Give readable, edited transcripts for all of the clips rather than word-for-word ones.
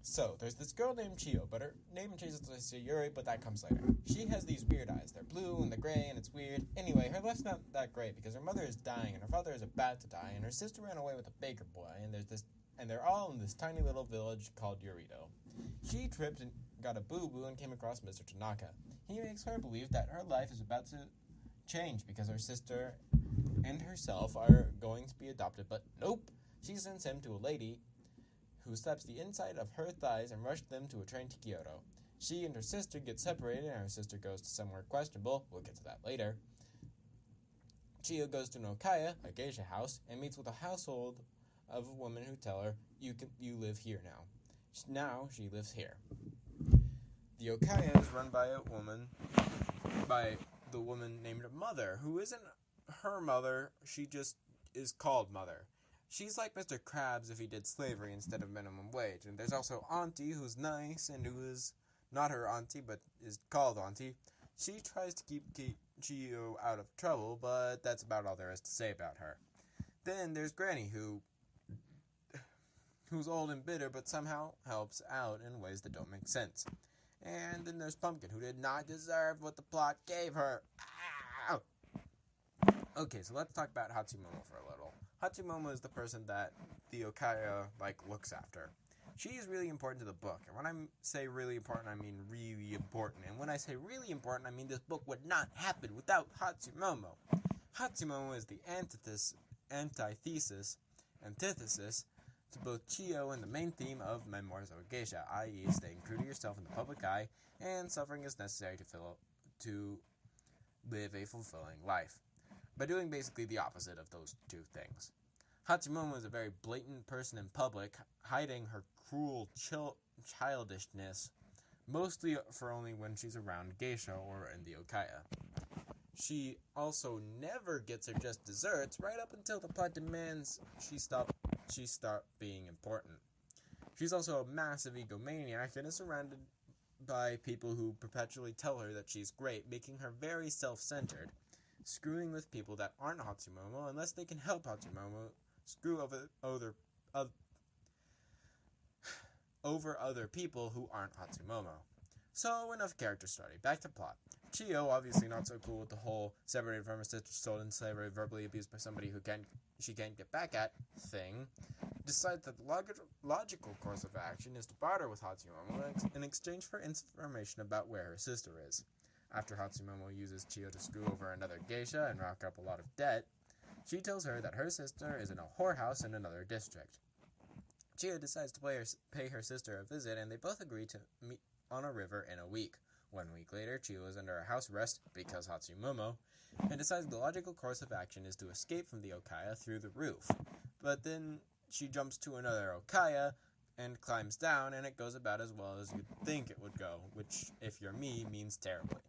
So, there's this girl named Chio, but her name changes to Sayuri, but that comes later. She has these weird eyes. They're blue and they're gray, and it's weird. Anyway, her life's not that great because her mother is dying, and her father is about to die, and her sister ran away with a baker boy, and they're all in this tiny little village called Yorito. She tripped and got a boo-boo and came across Mr. Tanaka. He makes her believe that her life is about to change because her sister and herself are going to be adopted, but nope. She sends him to a lady who slaps the inside of her thighs and rushed them to a train to Kyoto. She and her sister get separated, and her sister goes to somewhere questionable. We'll get to that later. Chio goes to an okaya, a geisha house, and meets with a household of women who tell her, you live here now. Now she lives here. The okaya is run by the woman named Mother, who isn't her mother, she just is called Mother. She's like Mr. Krabs if he did slavery instead of minimum wage. And there's also Auntie, who's nice and who is not her auntie, but is called Auntie. She tries to keep Chio out of trouble, but that's about all there is to say about her. Then there's Granny, who's old and bitter, but somehow helps out in ways that don't make sense. And then there's Pumpkin, who did not deserve what the plot gave her. Ow! Okay, so let's talk about Hatsumomo for a little. Hatsumomo is the person that the okaya, looks after. She is really important to the book, and when I say really important, I mean really important. And when I say really important, I mean this book would not happen without Hatsumomo. Hatsumomo is the antithesis to both Chio and the main theme of Memoirs of a Geisha, i.e. staying true to yourself in the public eye, and suffering is necessary to live a fulfilling life, by doing basically the opposite of those two things. Hatsumomo is a very blatant person in public, hiding her cruel childishness, mostly for only when she's around geisha or in the okaya. She also never gets her just desserts, right up until the plot demands she stop being important. She's also a massive egomaniac and is surrounded by people who perpetually tell her that she's great, making her very self-centered, screwing with people that aren't Hatsumomo unless they can help Hatsumomo screw over other people who aren't Hatsumomo. So, enough character study. Back to plot. Chio, obviously not so cool with the whole separated from her sister, sold in slavery, verbally abused by somebody she can't get back at thing, decides that the logical course of action is to barter with Hatsumomo in exchange for information about where her sister is. After Hatsumomo uses Chio to screw over another geisha and rack up a lot of debt, she tells her that her sister is in a whorehouse in another district. Chio decides to pay her sister a visit, and they both agree to meet on a river in a week. 1 week later, Chio is under a house arrest, because Hatsumomo, and decides the logical course of action is to escape from the okaya through the roof. But then she jumps to another okaya and climbs down, and it goes about as well as you'd think it would go, which, if you're me, means terribly.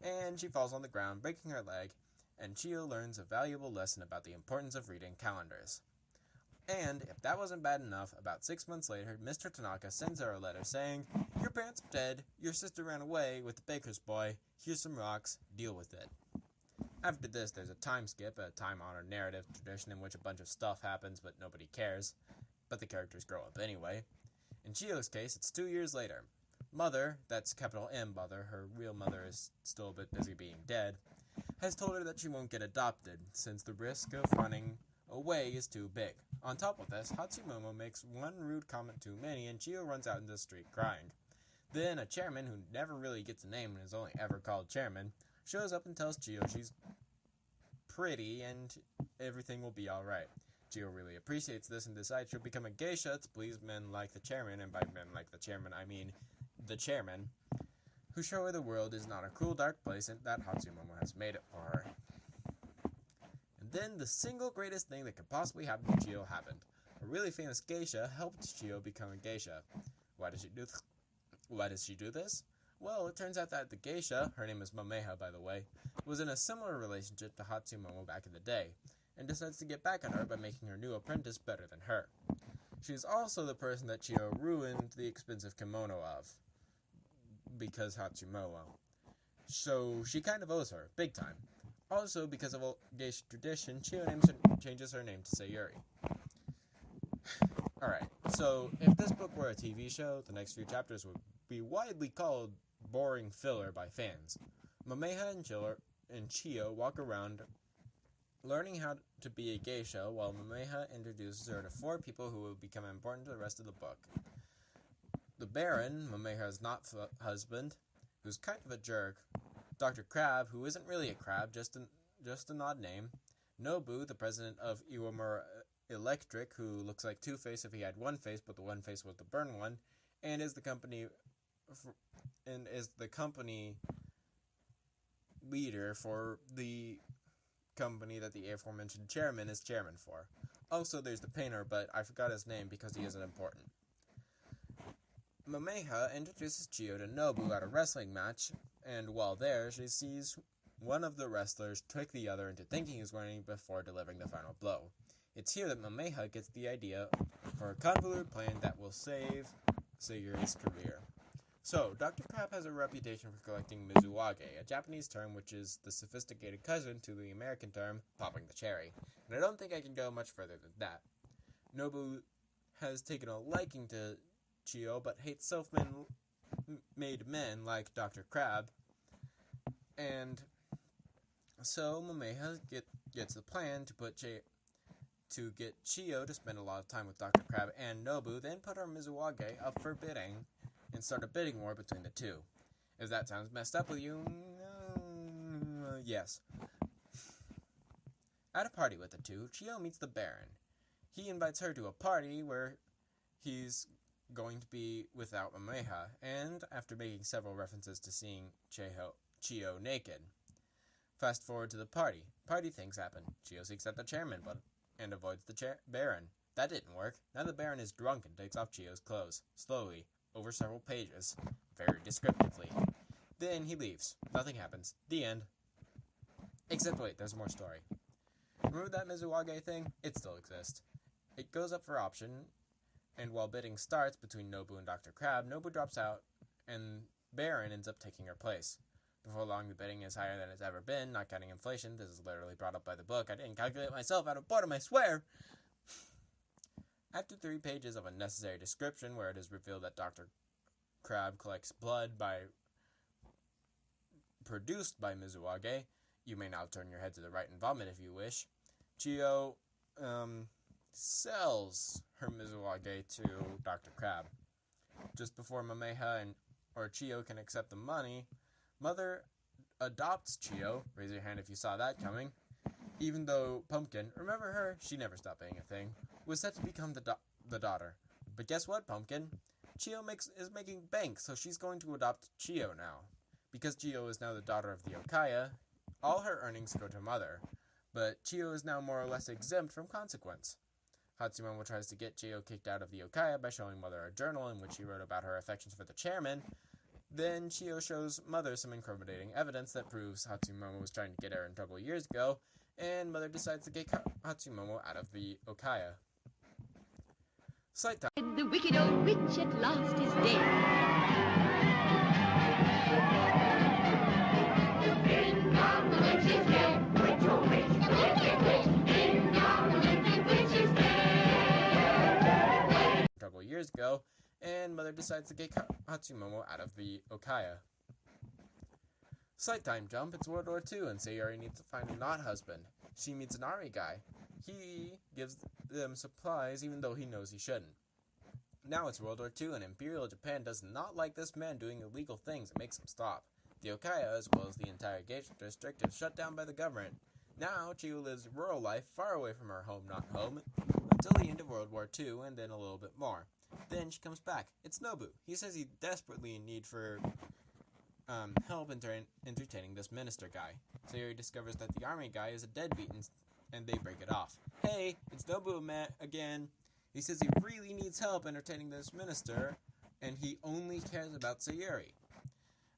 And she falls on the ground, breaking her leg, and Chio learns a valuable lesson about the importance of reading calendars. And, if that wasn't bad enough, about 6 months later, Mr. Tanaka sends her a letter saying, "Your parents are dead, your sister ran away with the baker's boy, here's some rocks, deal with it." After this, there's a time skip, a time-honored narrative tradition in which a bunch of stuff happens but nobody cares, but the characters grow up anyway. In Chio's case, it's 2 years later. Mother, that's capital M Mother, her real mother is still a bit busy being dead, has told her that she won't get adopted, since the risk of running away is too big. On top of this, Hatsumomo makes one rude comment too many, and Chio runs out into the street crying. Then a chairman, who never really gets a name and is only ever called chairman, shows up and tells Chio she's pretty and everything will be alright. Chio really appreciates this and decides she'll become a geisha to please men like the chairman, and by men like the chairman, I mean the chairman, who show her the world is not a cruel, dark place and that Hatsumomo has made it for her. And then the single greatest thing that could possibly happen to Chio happened. A really famous geisha helped Chio become a geisha. Why does she do this? Well, it turns out that the geisha, her name is Mameha by the way, was in a similar relationship to Hatsumomo back in the day, and decides to get back on her by making her new apprentice better than her. She's also the person that Chio ruined the expensive kimono of, because Hatsumomo. So she kind of owes her, big time. Also, because of old geisha tradition, Chio changes her name to Sayuri. Alright, so if this book were a TV show, the next few chapters would be widely called boring filler by fans. Mameha and Chio walk around learning how to be a geisha while Mameha introduces her to 4 people who will become important to the rest of the book. The Baron, Mameha's husband, who's kind of a jerk. Dr. Crab, who isn't really a crab, just an odd name. Nobu, the president of Iwamura Electric, who looks like Two-Face if he had one face, but the one face was the burn one, and is the company leader for the company that the aforementioned chairman is chairman for. Also, there's the painter, but I forgot his name because he isn't important. Mameha introduces Chio to Nobu at a wrestling match, and while there, she sees one of the wrestlers trick the other into thinking he's winning before delivering the final blow. It's here that Mameha gets the idea for a convoluted plan that will save Sayuri's career. So, Dr. Crab has a reputation for collecting mizuwage, a Japanese term which is the sophisticated cousin to the American term, popping the cherry. And I don't think I can go much further than that. Nobu has taken a liking to Chio, but hates self-made men like Dr. Crab. And so, Mameha gets the plan to get Chio to spend a lot of time with Dr. Crab and Nobu, then put her mizuwage up for bidding, and start a bidding war between the two. If that sounds messed up with you, yes. At a party with the two, Chio meets the Baron. He invites her to a party where he's going to be without Mameha, and after making several references to seeing Chio naked. Fast forward to the party. Party things happen. Chio seeks out the chairman, and avoids the Baron. That didn't work. Now the Baron is drunk and takes off Chio's clothes, slowly, over several pages, very descriptively. Then he leaves. Nothing happens. The end. Except wait, there's more story. Remember that mizuwage thing? It still exists. It goes up for option, and while bidding starts between Nobu and Dr. Crab, Nobu drops out, and Baron ends up taking her place. Before long, the bidding is higher than it's ever been, not counting inflation. This is literally brought up by the book. I didn't calculate it myself out of boredom, I swear! After 3 pages of unnecessary description, where it is revealed that Dr. Crab collects blood produced by mizuwage, you may now turn your head to the right and vomit if you wish, Chio sells her mizuwage to Dr. Crab. Just before Mameha or Chio can accept the money, Mother adopts Chio, raise your hand if you saw that coming, even though Pumpkin, remember her, she never stopped being a thing, was set to become the daughter. But guess what, Pumpkin? Chio is making bank, so she's going to adopt Chio now. Because Chio is now the daughter of the Okaya, all her earnings go to Mother, but Chio is now more or less exempt from consequence. Hatsumomo tries to get Chio kicked out of the Okaya by showing Mother a journal in which she wrote about her affections for the chairman. Then Chio shows Mother some incriminating evidence that proves Hatsumomo was trying to get her in trouble years ago, and Mother decides to get Hatsumomo out of the Okaya. Slight time. The wicked old witch at last is dead. Ding dong, the witch is dead. Witch, oh witch, the witch is dead. Ding dong, the wicked witch is dead. Trouble years ago, and Mother decides to get Hatsumomo out of the Okaya. Slight time jump, it's World War II, and Sayuri needs to find a not-husband. She meets an army guy. He gives them supplies even though he knows he shouldn't. Now it's World War II, and Imperial Japan does not like this man doing illegal things and makes him stop. The Okaya, as well as the entire Geisha district, is shut down by the government. Now, Chio lives rural life far away from her home, not home, until the end of World War II, and then a little bit more. Then she comes back. It's Nobu. He says he's desperately in need for help entertaining this minister guy. Sayuri discovers that the army guy is a deadbeat, and they break it off. Hey, it's Nobu again. He says he really needs help entertaining this minister, and he only cares about Sayuri.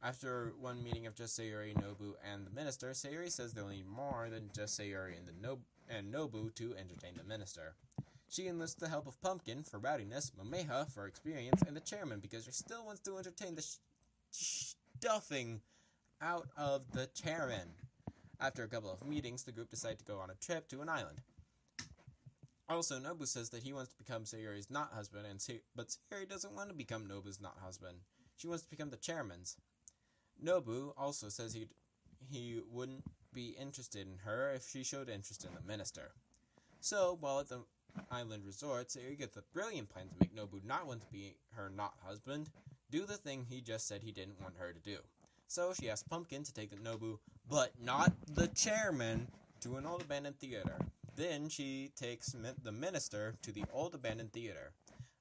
After one meeting of just Sayuri, Nobu, and the minister, Sayuri says they'll need more than just Sayuri and Nobu to entertain the minister. She enlists the help of Pumpkin for rowdiness, Mameha for experience, and the chairman because she still wants to entertain the stuffing out of the chairman. After a couple of meetings, the group decide to go on a trip to an island. Also, Nobu says that he wants to become Sayuri's not husband, but Sayuri doesn't want to become Nobu's not husband. She wants to become the chairman's. Nobu also says he wouldn't be interested in her if she showed interest in the minister. So, while at the island resort, Sayuri gets a brilliant plan to make Nobu not want to be her not husband, do the thing he just said he didn't want her to do. So she asks Pumpkin to take the Nobu, but not the chairman, to an old abandoned theater. Then she takes the minister to the old abandoned theater.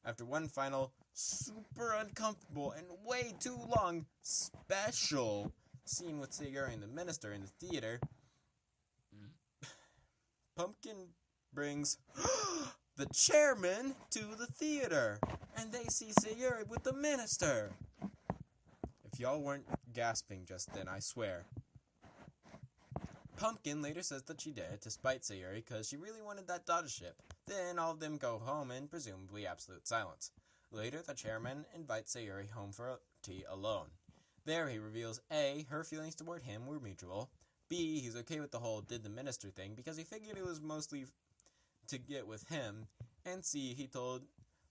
After one final, super uncomfortable and way too long, special scene with Sayuri and the minister in the theater, Pumpkin brings the chairman to the theater, and they see Sayuri with the minister. If y'all weren't gasping just then, I swear. Pumpkin later says that she did it to spite Sayuri because she really wanted that daughtership. Then all of them go home in presumably absolute silence. Later, the chairman invites Sayuri home for tea alone. There he reveals A, her feelings toward him were mutual, B, he's okay with the whole did the minister thing because he figured it was mostly to get with him, and C, he told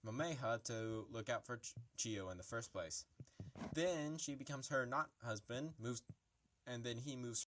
Mameha to look out for Chiyo in the first place. Then she becomes her not husband, and then he moves